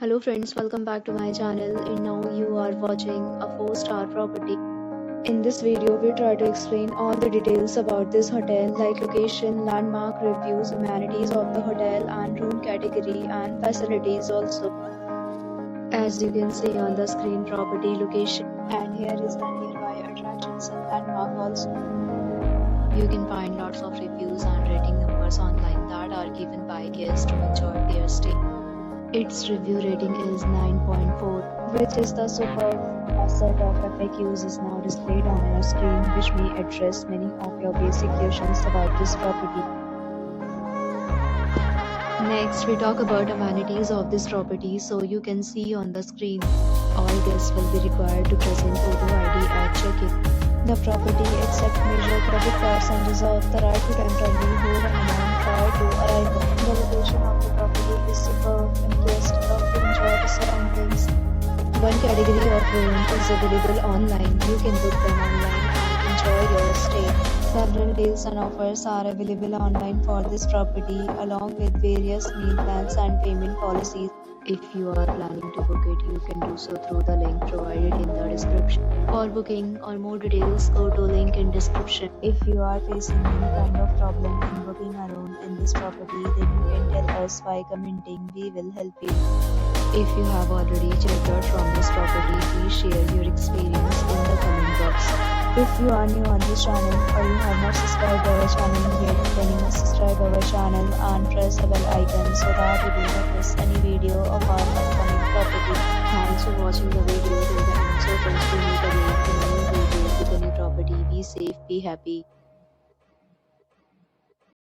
Hello friends, welcome back to my channel, and now you are watching a 4-star property. In this video, we try to explain all the details about this hotel like location, landmark, reviews, amenities of the hotel and room category and facilities also. As you can see on the screen, property location, and here is the nearby attractions and landmark also. You can find lots of reviews and rating numbers online that are given by guests to enjoy their stay. Its review rating is 9.4, which is the superb. A set of FAQs is now displayed on your screen, which may address many of your basic questions about this property. Next, we talk about amenities of this property. So you can see on the screen, all guests will be required to present photo ID at check-in. The property accepts major credit cards and reserves the right to temporarily hold an amount prior to arrival. The location of the property is superb and guests love to enjoy the surroundings. One category of room is available online. You can book them online and enjoy your stay. Several deals and offers are available online for this property, along with various meal plans and payment policies. If you are planning to book it, you can do so through the link provided in the description. For booking or more details, go to link in description. If you are facing any kind of problem in booking a room in this property, then you can tell us by commenting. We will help you. If you have already checked out from this property, please share your experience in the comment box. If you are new on this channel or you have not subscribed our channel yet, then you must subscribe our channel and press the bell icon so that you do not miss any video of our upcoming property. Thanks for watching the video till the end. So friends, we meet again in a new video with a new property. Be safe, be happy.